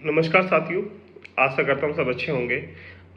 नमस्कार साथियों। आशा करता हूँ सब अच्छे होंगे।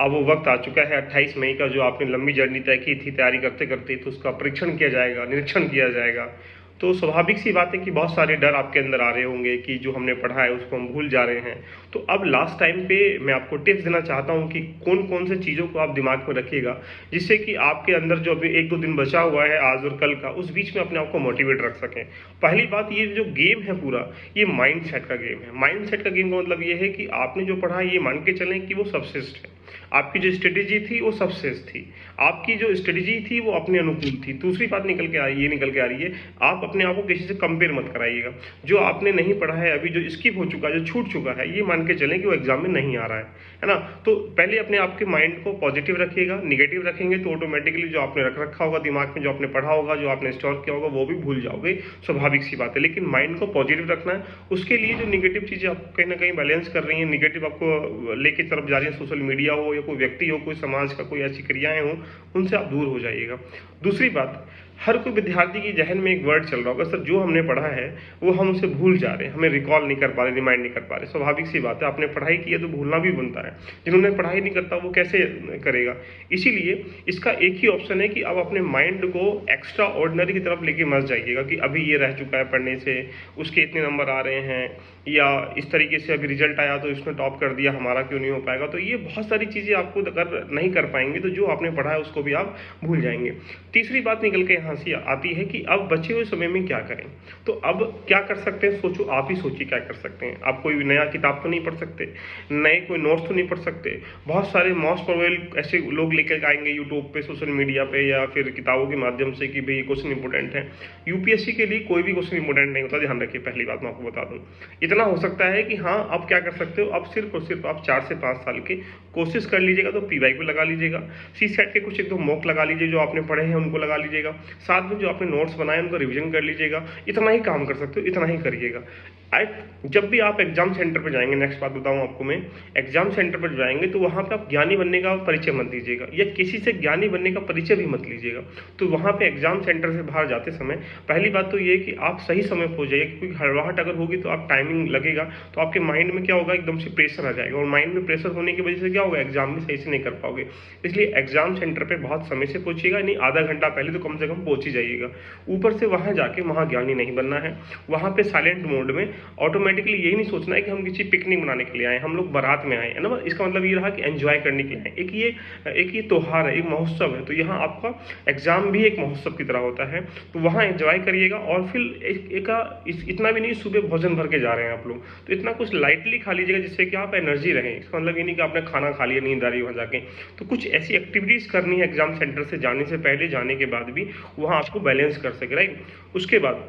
अब वो वक्त आ चुका है 28 मई का, जो आपने लंबी जर्नी तय की थी तैयारी करते करते, तो उसका परीक्षण किया जाएगा, निरीक्षण किया जाएगा। तो स्वाभाविक सी बात है कि बहुत सारे डर आपके अंदर आ रहे होंगे कि जो हमने पढ़ा है उसको हम भूल जा रहे हैं। तो अब लास्ट टाइम पे मैं आपको टिप्स देना चाहता हूँ कि कौन कौन से चीज़ों को आप दिमाग में रखिएगा, जिससे कि आपके अंदर जो अभी एक दो दिन बचा हुआ है आज और कल का, उस बीच में अपने आप को मोटिवेट रख सकें। पहली बात, ये जो गेम है पूरा, ये माइंड सेट का गेम है। माइंड सेट का गेम का मतलब ये है कि आपने जो पढ़ा है ये मान के चलें कि वो सबसेस्ट है। आपकी जो स्ट्रेटेजी थी वो सबसेस्ट थी। आपकी जो स्ट्रेटेजी थी वो अपने अनुकूल थी। दूसरी बात निकल के आ रही ये निकल के आ रही है, आप अपने आप को किसी से कंपेयर मत कराइएगा। जो आपने नहीं पढ़ा है अभी, जो स्किप हो चुका है, जो छूट चुका है, ये मान के चलें कि वो एग्जाम में नहीं आ रहा है ना। तो पहले अपने आपके माइंड को पॉजिटिव रखिएगा। निगेटिव रखेंगे तो ऑटोमेटिकली जो आपने रख रखा होगा दिमाग में, जो आपने पढ़ा होगा, जो आपने स्टोर किया होगा, वो भी भूल जाओगे। स्वाभाविक सी बात है। लेकिन माइंड को पॉजिटिव रखना है। उसके लिए जो निगेटिव चीज़ें आपको कहीं ना कहीं बैलेंस कर रही हैं, निगेटिव आपको लेके तरफ जा रही हैं, सोशल मीडिया हो या कोई व्यक्ति हो, कोई समाज का कोई ऐसी क्रियाएं हो, उनसे आप दूर हो जाइएगा। दूसरी बात, हर कोई विद्यार्थी की जहन में एक वर्ड चल रहा होगा, सर जो हमने पढ़ा है वो हम उसे भूल जा रहे हैं, हमें रिकॉल नहीं कर पा रहे, रिमाइंड नहीं कर पा रहे। स्वाभाविक सी बात है, आपने पढ़ाई की है तो भूलना भी बनता है। जिन्होंने पढ़ाई नहीं करता वो कैसे करेगा। इसीलिए इसका एक ही ऑप्शन है कि आप अपने माइंड को एक्स्ट्रा ऑर्डिनरी की तरफ लेके मत जाइएगा कि अभी ये रह चुका है पढ़ने से, उसके इतने नंबर आ रहे हैं, या इस तरीके से अभी रिजल्ट आया तो इसने टॉप कर दिया, हमारा क्यों नहीं हो पाएगा। तो ये बहुत सारी चीज़ें आपको अगर नहीं कर पाएंगे तो जो आपने पढ़ा है उसको भी आप भूल जाएंगे। तीसरी बात निकल के यहाँ से आती है कि अब बचे हुए समय में क्या करें। तो अब क्या कर सकते हैं, सोचो, आप ही सोचिए क्या कर सकते हैं। आप कोई नया किताब तो नहीं पढ़ सकते, नए कोई नोट्स तो नहीं पढ़ सकते। बहुत सारे मोस्ट प्रोबेबल ऐसे लोग लेकर आएंगे यूट्यूब पे, सोशल मीडिया पे, या फिर किताबों के माध्यम से कि भाई ये क्वेश्चन इंपॉर्टेंट है। यूपीएससी के लिए कोई भी क्वेश्चन इंपॉर्टेंट नहीं होता, ध्यान रखिए। पहली बात मैं आपको बता दूं, इतना हो सकता है कि हाँ, आप क्या कर सकते हो, आप सिर्फ और सिर्फ आप 4 से 5 साल के कोशिश कर लीजिएगा तो पीवाई को लगा लीजिएगा। सी सेट के कुछ एक दो मॉक लगा लीजिए, जो आपने पढ़े हैं उनको लगा लीजिएगा। साथ में जो आपने नोट्स बनाए उनको रिवीजन कर लीजिएगा। इतना ही काम कर सकते हो, इतना ही करिएगा। जब भी आप एग्जाम सेंटर पर जाएंगे, नेक्स्ट बात बताऊं आपको मैं, एग्जाम सेंटर पर जाएंगे तो वहां पे आप ज्ञानी बनने का परिचय मत दीजिएगा, या किसी से ज्ञानी बनने का परिचय भी मत लीजिएगा। तो वहां पे एग्जाम सेंटर से बाहर जाते समय पहली बात तो ये है कि आप सही समय पहुंच जाइए, क्योंकि हड़बड़ाहट अगर होगी तो आप टाइमिंग लगेगा तो आपके माइंड में क्या होगा, एकदम से प्रेशर आ जाएगा, और माइंड में प्रेशर होने की वजह से क्या होगा, एग्जाम में सही से नहीं कर पाओगे। इसलिए एग्जाम सेंटर पर बहुत समय से पहुंचिएगा, नहीं आधा घंटा पहले तो कम से कम पहुंच ही जाइएगा। ऊपर से वहां जाके वहां ज्ञानी नहीं बनना है। वहां पे साइलेंट मोड में ऑटोमेटिकली यही नहीं सोचना है कि हम किसी पिकनिक मनाने के लिए आए, हम लोग बारात में आए, है ना। इसका मतलब ये रहा कि एंजॉय करने के लिए आए। एक ये त्योहार है, एक महोत्सव है। तो यहाँ आपका एग्जाम भी एक महोत्सव की तरह होता है। तो वहाँ एंजॉय करिएगा। और फिर इतना भी नहीं, सुबह भोजन भर के जा रहे हैं आप लोग, तो इतना कुछ लाइटली खा लीजिएगा जिससे कि आप एनर्जी रहें। इसका मतलब ये नहीं कि आपने खाना खा लिया, नींद आ रही वहाँ जाके। तो कुछ ऐसी एक्टिविटीज करनी है एग्जाम सेंटर से जाने से पहले, जाने के बाद भी, वहाँ आपको बैलेंस कर सके, राइट। उसके बाद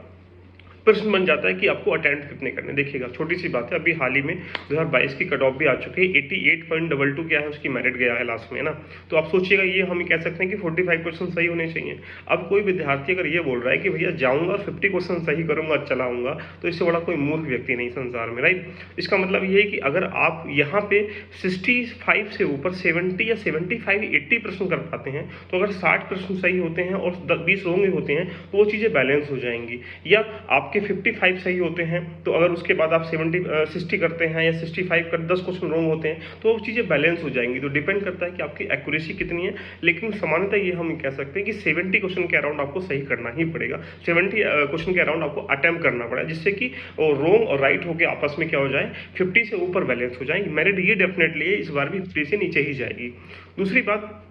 प्रश्न बन जाता है कि आपको अटेम्प्ट कितने करने। देखिएगा, छोटी सी बात है, अभी हाल ही में 2022 की कट ऑफ भी आ चुकी है। 88.22 क्या है, उसकी मेरिट गया है लास्ट में, है ना। तो आप सोचिएगा, ये हम कह सकते हैं कि 45 क्वेश्चन सही होने चाहिए। अब कोई विद्यार्थी अगर ये बोल रहा है कि भैया जाऊंगा 50 क्वेश्चन सही करूंगा, चला आऊंगा, तो इससे बड़ा कोई मूर्ख व्यक्ति नहीं संसार में, राइट। इसका मतलब ये है कि अगर आप यहाँ पे 65 से ऊपर 70 या 75 80 प्रश्न कर पाते हैं, तो अगर 60 प्रश्न सही होते हैं और 20 रॉन्ग होते हैं तो वो चीज़ें बैलेंस हो जाएंगी। या आपके 55 सही होते हैं, तो अगर उसके बाद आप 60 करते हैं, या 65 कर 10 क्वेश्चन रॉन्ग होते हैं, तो वो चीज़ें बैलेंस हो जाएंगी। तो डिपेंड करता है कि आपकी एक्यूरेसी कितनी है। लेकिन सामान्यतः ये हम कह सकते हैं कि 70 क्वेश्चन के अराउंड आपको सही करना ही पड़ेगा। 70 क्वेश्चन के अराउंड आपको अटेम्प्ट करना पड़ेगा, जिससे कि रॉन्ग और राइट होकर आपस में क्या हो जाए, 50 से ऊपर बैलेंस हो जाएंगे। मेरिट ये डेफिनेटली है, इस बार भी 50 से नीचे ही जाएगी। दूसरी बात,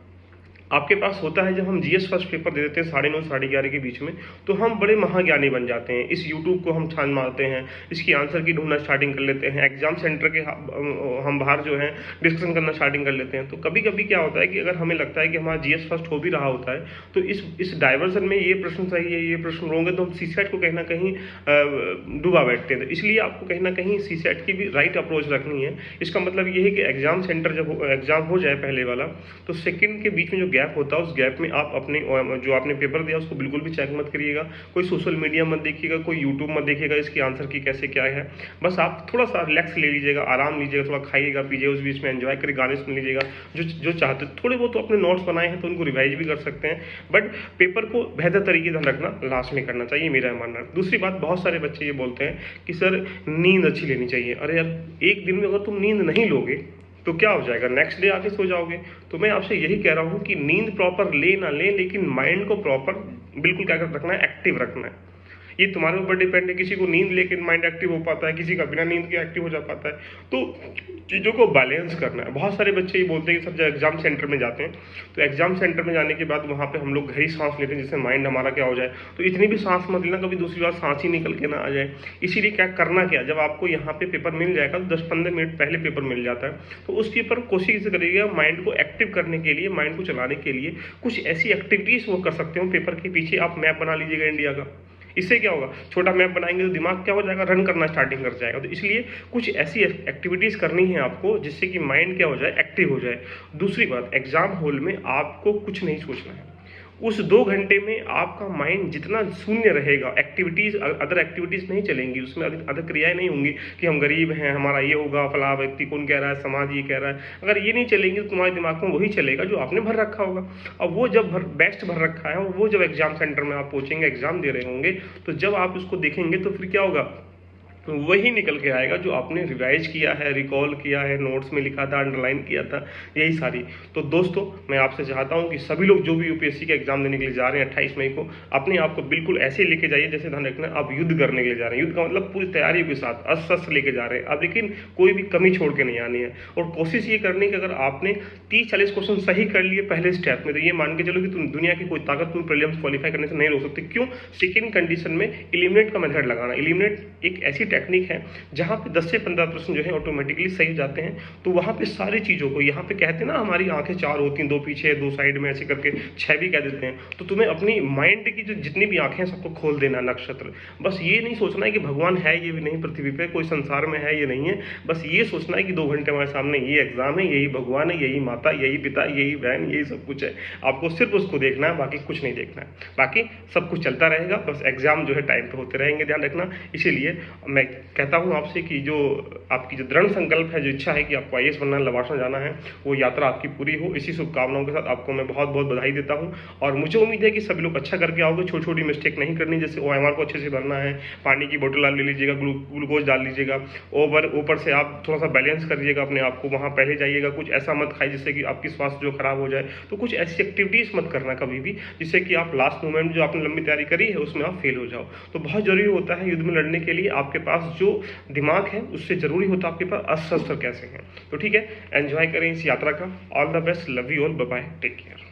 आपके पास होता है, जब हम जीएस फर्स्ट पेपर दे देते हैं 9:30 11:30 के बीच में, तो हम बड़े महाज्ञानी बन जाते हैं। इस यूट्यूब को हम छान मारते हैं, इसकी आंसर की ढूंढना स्टार्टिंग कर लेते हैं, एग्जाम सेंटर के हम बाहर जो है डिस्कशन करना स्टार्टिंग कर लेते हैं। तो कभी कभी क्या होता है कि अगर हमें लगता है कि हमारा जीएस फर्स्ट हो भी रहा होता है, तो इस डाइवर्सन में ये प्रश्न सही है, ये प्रश्न रॉन्ग है, तो हम सीसेट को कहीं ना कहीं डूबा बैठते हैं। तो इसलिए आपको कहीं ना कहीं सीसेट की भी राइट अप्रोच रखनी है। इसका मतलब ये है कि एग्जाम सेंटर जब एग्जाम हो जाए पहले वाला, तो सेकेंड के बीच में जो गैप होता है उस गैप में आप अपने जो आपने पेपर दिया उसको बिल्कुल भी चेक मत करिएगा, कोई सोशल मीडिया मत देखिएगा, कोई यूट्यूब मत देखिएगा इसकी आंसर की कैसे क्या है। बस आप थोड़ा सा रिलैक्स ले लीजिएगा, आराम लीजिएगा, थोड़ा खाइएगा पीजिएगा, उस बीच में एंजॉय करिए, गाने सुन लीजिएगा, जो चाहते थोड़े बहुत तो अपने नोट्स बनाए हैं तो उनको रिवाइज भी कर सकते हैं, बट पेपर को बेहतर तरीके से रखना लास्ट में करना चाहिए, मेरा मानना है। दूसरी बात, बहुत सारे बच्चे ये बोलते हैं कि सर नींद अच्छी लेनी चाहिए। अरे यार, एक दिन में अगर तुम नींद नहीं लोगे तो क्या हो जाएगा, नेक्स्ट डे आके सो जाओगे। तो मैं आपसे यही कह रहा हूँ कि नींद प्रॉपर ले ना ले, लेकिन माइंड को प्रॉपर बिल्कुल क्या कर रखना है, एक्टिव रखना है। ये तुम्हारे ऊपर डिपेंड है, किसी को नींद लेकर माइंड एक्टिव हो पाता है, किसी का बिना नींद के एक्टिव हो जा पाता है। तो चीज़ों को बैलेंस करना है। बहुत सारे बच्चे ये बोलते हैं कि सर जब एग्जाम सेंटर में जाते हैं तो एग्जाम सेंटर में जाने के बाद वहाँ पे हम लोग गहरी सांस लेते हैं जिससे माइंड हमारा क्या हो जाए, तो इतनी भी सांस मत लेना कभी दूसरी बार सांस ही निकल के ना आ जाए। इसीलिए क्या करना, क्या जब आपको यहाँ पे पेपर मिल जाएगा तो 10-15 मिनट पहले पेपर मिल जाता है, तो उस पेपर कोशिश करिएगा माइंड को एक्टिव करने के लिए, माइंड को चलाने के लिए कुछ ऐसी एक्टिविटीज़ वो कर सकते हो। पेपर के पीछे आप मैप बना लीजिएगा इंडिया का, इससे क्या होगा, छोटा मैप बनाएंगे तो दिमाग क्या हो जाएगा, रन करना स्टार्टिंग कर जाएगा। तो इसलिए कुछ ऐसी एक्टिविटीज़ करनी है आपको जिससे कि माइंड क्या हो जाए, एक्टिव हो जाए। दूसरी बात, एग्जाम हॉल में आपको कुछ नहीं सोचना है। उस 2 घंटे में आपका माइंड जितना शून्य रहेगा, एक्टिविटीज़ अदर एक्टिविटीज़ नहीं चलेंगी, उसमें अदर क्रियाएं नहीं होंगी कि हम गरीब हैं, हमारा ये होगा, फला व्यक्ति कौन कह रहा है, समाज ये कह रहा है। अगर ये नहीं चलेंगी तो तुम्हारे दिमाग में वही चलेगा जो आपने भर रखा होगा। अब वो जब बेस्ट भर रखा है, और वो जब एग्जाम सेंटर में आप पहुँचेंगे, एग्जाम दे रहे होंगे, तो जब आप उसको देखेंगे तो फिर क्या होगा, वही निकल के आएगा जो आपने रिवाइज किया है, रिकॉल किया है, नोट्स में लिखा था, अंडरलाइन किया था, यही सारी। तो दोस्तों, मैं आपसे चाहता हूं कि सभी लोग जो भी यूपीएससी का एग्जाम देने के लिए जा रहे हैं 28 मई को, अपने आप को बिल्कुल ऐसे लेके जाइए जैसे ध्यान रखना आप युद्ध करने के लिए जा रहे हैं। युद्ध का मतलब पूरी तैयारी के साथ अस्त्र शस्त्र लेके जा रहे हैं अब, लेकिन कोई भी कमी छोड़ के नहीं आनी है। और कोशिश ये करनी कि अगर आपने 30-40 क्वेश्चन सही कर लिए पहले स्टेप में, तो ये मान के चलो कि तुम दुनिया की कोई ताकत तुम प्रीलिम्स क्वालिफाई करने से नहीं रोक सकते। क्यों? सेकेंड कंडीशन में एलिमिनेट का मेथड लगाना। एलिमिनेट एक ऐसी टेक्निक है जहाँ पे 10 से 15% जो है ऑटोमेटिकली सही जाते हैं। तो वहाँ पे सारी चीज़ों को, यहाँ पे कहते हैं ना हमारी आंखें 4 होती हैं, 2 पीछे 2 साइड में, ऐसे करके 6 भी कह देते हैं। तो तुम्हें अपनी माइंड की जो जितनी भी आंखें हैं सबको खोल देना, नक्षत्र। बस ये नहीं सोचना है कि भगवान है ये भी नहीं, पृथ्वी पे कोई संसार में है ये नहीं है। बस ये सोचना है कि 2 घंटे हमारे सामने ये एग्जाम है, यही भगवान है, यही माता, यही पिता, यही बहन, यही सब कुछ है। आपको सिर्फ उसको देखना है, बाकी कुछ नहीं देखना है। बाकी सब कुछ चलता रहेगा, बस एग्जाम जो है टाइम पे होते रहेंगे, ध्यान रखना। इसीलिए मैं कहता हूँ आपसे कि जो आपकी जो दृढ़ संकल्प है, जो इच्छा है कि आपको आईएएस बनना, लवासा जाना है, वो यात्रा आपकी पूरी हो। इसी शुभकामनाओं के साथ आपको मैं बहुत बहुत बधाई देता हूँ। और मुझे उम्मीद है कि सभी लोग अच्छा करके आओगे, छोटी छोटी मिस्टेक नहीं करनी। जैसे ओएमआर को अच्छे से भरना है, पानी की बोतल ले लीजिएगा, ग्लूकोज डाल लीजिएगा, ऊपर से आप थोड़ा सा बैलेंस करिएगा अपने आप को, वहाँ पहले जाइएगा। कुछ ऐसा मत खाइए जिससे कि आपकी स्वास्थ्य जो खराब हो जाए। तो कुछ ऐसी एक्टिविटीज़ मत करना कभी भी जिससे कि आप लास्ट मोमेंट जो आपने लंबी तैयारी करी है उसमें आप फेल हो जाओ। तो बहुत जरूरी होता है युद्ध में लड़ने के लिए आपके पास जो दिमाग है उससे जरूरी होता है आपके पास अस्त्र कैसे हैं। तो ठीक है, एंजॉय करें इस यात्रा का। All the best, love you all, bye bye, take care.